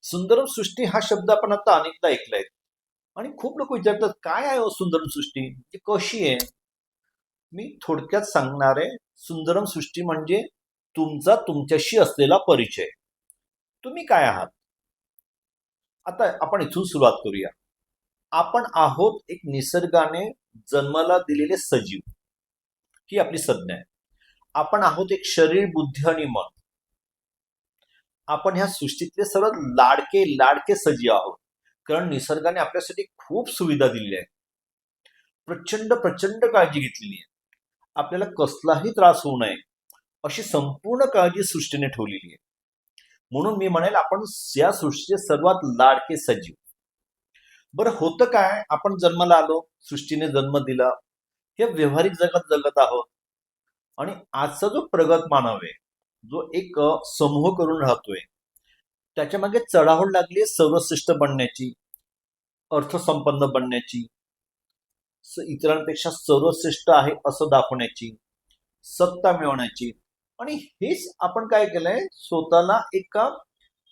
सुंदरम सृष्टी हा शब्द आपण आता अनेकदा ऐकलाय आणि खूप लोक विचारतात काय आहे सुंदरम सृष्टी, ती कशी आहे. मी थोडक्यात सांगणार आहे. सुंदरम सृष्टी म्हणजे तुमचा तुमच्याशी असलेला परिचय. तुम्ही काय आहात. आता आपण इथून सुरुवात करूया. आपण आहोत एक निसर्गाने जन्माला दिलेले सजीव, ही आपली संज्ञा आहे. आपण आहोत एक शरीर, बुद्धी आणि मन. आपण ह्या सृष्टीतले सर्वात लाडके लाडके सजीव आहोत, कारण निसर्गाने आपल्यासाठी खूप सुविधा दिलेल्या आहेत. प्रचंड प्रचंड काळजी घेतलेली आहे. आपल्याला कसलाही त्रास होऊ नये अशी संपूर्ण काळजी सृष्टीने ठेवलेली आहे. म्हणून मी म्हणेल आपण या सृष्टीचे सर्वात लाडके सजीव. बरं होतं काय, आपण जन्माला आलो, सृष्टीने जन्म दिला, हे व्यवहारिक जगात जगत आहोत. आणि आजचा जो प्रगत मानव आहे, जो एक समूह करून राहतोय, त्याच्या मागे चढाओढ लागली सर्वश्रेष्ठ बनण्याची, अर्थसंपन्न बनण्याची, इतरांपेक्षा सर्वश्रेष्ठ आहे असं दाखवण्याची, सत्ता मिळवण्याची. आणि हेच आपण काय केलंय, स्वतःला एका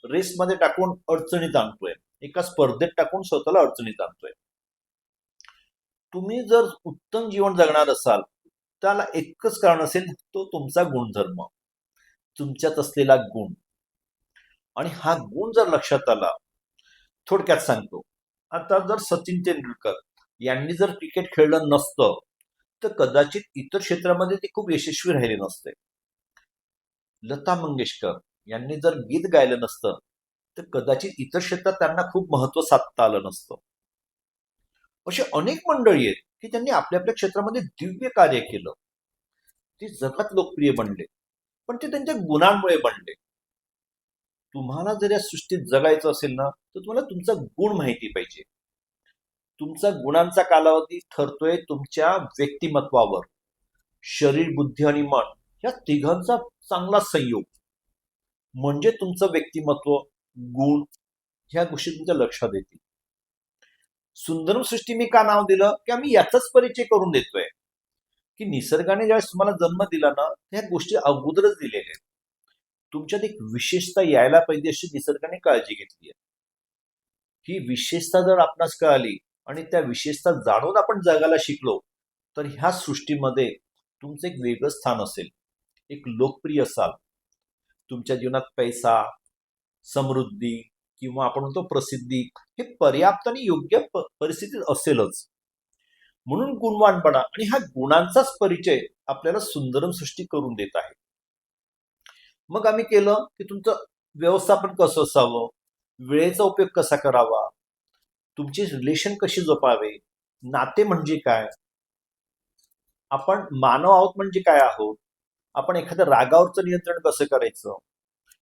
रेसमध्ये टाकून अडचणीत आणतोय, एका स्पर्धेत टाकून स्वतःला अडचणीत आणतोय. तुम्ही जर उत्तम जीवन जगणार असाल, त्याला एकच कारण असेल, तो तुमचा गुणधर्म, तुमच्यात असलेला गुण. आणि हा गुण जर लक्षात आला, थोडक्यात सांगतो, आता जर सचिन तेंडुलकर यांनी जर क्रिकेट खेळलं नसतं तर कदाचित इतर क्षेत्रामध्ये ते खूप यशस्वी राहिले नसते. लता मंगेशकर यांनी जर गीत गायलं नसतं तर कदाचित इतर क्षेत्रात त्यांना खूप महत्व साधता आलं नसतं. अशी अनेक मंडळी आहेत की त्यांनी आपल्या आपल्या क्षेत्रामध्ये दिव्य कार्य केलं. ते जगात लोकप्रिय बनले, पण ते त्यांच्या गुणांमुळे बनले. तुम्हाला जर या सृष्टीत जगायचं असेल ना, तर तुम्हाला तुमचा गुण माहिती पाहिजे. तुमचा गुणांचा कालावधी ठरतोय तुमच्या व्यक्तिमत्वावर. शरीर, बुद्धी आणि मन या तिघांचा चांगला संयोग म्हणजे तुमचं व्यक्तिमत्व, गुण, ह्या गोष्टी तुमच्या लक्षात येतील. सुंदरम सृष्टी मी का नाव दिलं, की आम्ही याचाच परिचय करून देतोय की निसर्गाने ज्यावेळेस तुम्हाला जन्म दिला ना, त्या गोष्टी अगोदरच दिलेल्या आहेत. तुमच्यात एक विशेषता यायला पाहिजे अशी निसर्गाने काळजी घेतली आहे. ही विशेषता जर आपणास कळाली आणि त्या विशेषता जाणून आपण जगायला शिकलो, तर ह्या सृष्टीमध्ये तुमचं एक वेगळं स्थान असेल, एक लोकप्रिय असाल. तुमच्या जीवनात पैसा, समृद्धी किंवा आपण म्हणतो प्रसिद्धी हे पर्याप्त आणि योग्य परिस्थितीत असेलच. म्हणून गुणवान बना, आणि ह्या गुणांचाच परिचय आपल्याला सुंदरम सृष्टी करून देत आहे. मग आम्ही केलं की तुमचं व्यवस्थापन कसं असावं, वेळेचा उपयोग कसा करावा, तुमची रिलेशन कशी जपावे, नाते म्हणजे काय, आपण मानव आहोत म्हणजे काय आहोत, आपण एखाद्या रागावरचं नियंत्रण कसं करायचं,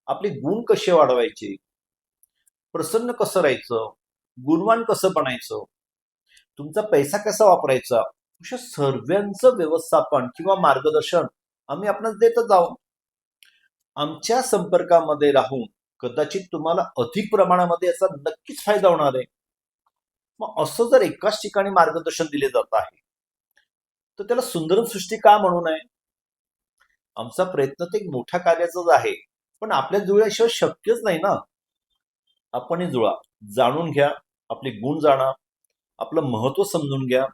आपले गुण कसे वाढवायचे, प्रसन्न कसं राहायचं, गुणवान कसं बनायचं, तुमचा पैसा कसा वापरायचा, अशा सर्वांचं व्यवस्थापन किंवा मार्गदर्शन आम्ही आपणास देतच आहोत. आमच्या संपर्कामध्ये राहून कदाचित तुम्हाला अधिक प्रमाणामध्ये याचा नक्कीच फायदा होणार आहे. मग असं जर एकाच ठिकाणी मार्गदर्शन दिले जात आहे, तर त्याला सुंदरम सृष्टी का म्हणू नये. आमचा प्रयत्न तर एक मोठ्या कार्याचाच आहे, पण आपल्या जुळल्याशिवाय शक्यच नाही ना. आपणही जुळा, जाणून घ्या, आपले गुण जाणा, आपलं महत्व समजून घ्या,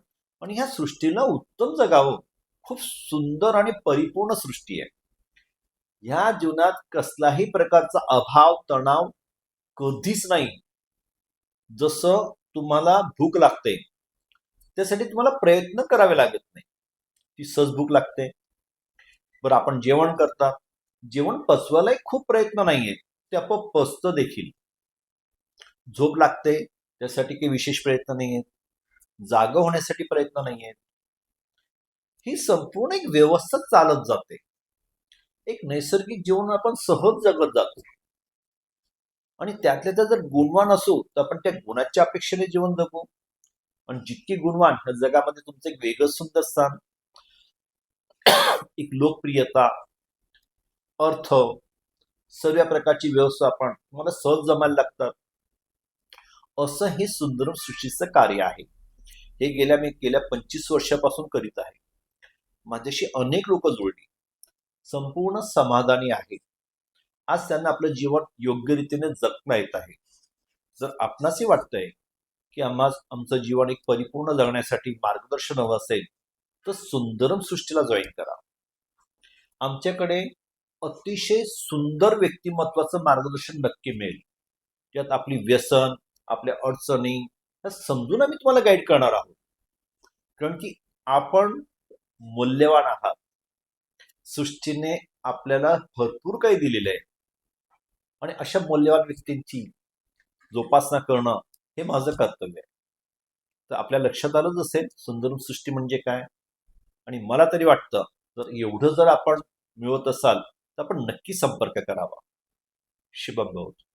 आणि ह्या सृष्टीला उत्तम जगावं. खूप सुंदर आणि परिपूर्ण सृष्टी आहे. ह्या जीवनात कसलाही प्रकारचा अभाव, तणाव कधीच नाही. जसं तुम्हाला भूक लागते, त्यासाठी तुम्हाला प्रयत्न करावे लागत नाही, ती सहज भूक लागते. बरं, आपण जेवण करता, जेवण पचवायलाही खूप प्रयत्न नाहीये, ते आपोआप पचतं देखील. झोप लागते, त्यासाठी काही विशेष प्रयत्न नाहीयेत, जागा होण्यासाठी प्रयत्न नाहीयेत. ही संपूर्ण एक व्यवस्था चालत जाते. एक नैसर्गिक जीवन आपण सहज जगत जातो. आणि त्यातल्या त्यात जर गुणवान असू तर आपण त्या गुणाच्या अपेक्षेने जीवन जगू. आणि जितके गुणवान ह्या जगामध्ये तुमचं एक वेगळं सुंदर स्थान, एक लोकप्रियता, अर्थ, सर्व प्रकारची व्यवस्थापन तुम्हाला सहज जमायला लागतात. असं हे सुंदरम सृष्टीचं कार्य आहे. हे गेल्या 25 वर्षापासून करीत आहे. माझ्याशी अनेक लोक जोडली, संपूर्ण समाधानी आहेत. आज त्यांना आपलं जीवन योग्य रीतीने जगता येत आहे. जर आपणासही वाटतंय की आमचं जीवन एक परिपूर्ण जगण्यासाठी मार्गदर्शन हवं असेल तर सुंदरम सृष्टीला जॉईन करा. आमच्याकडे अतिशय सुंदर व्यक्तिमत्वाचं मार्गदर्शन नक्की मिळेल. त्यात आपली व्यसन, आपल्या अडचणी ह्या समजून आम्ही तुम्हाला गाईड करणार आहोत. कारण की आपण मूल्यवान आहात. सृष्टीने आपल्याला भरपूर काही दिलेलं आहे आणि अशा मूल्यवान व्यक्तींची जोपासना करणं हे माझं कर्तव्य आहे. तर आपल्या लक्षात आलंच असेल सुंदरम सृष्टी म्हणजे काय. आणि मला तरी वाटतं जर एवढं जर आपण मिळवत असाल तर आपण नक्की संपर्क करावा. शुभम भवतु.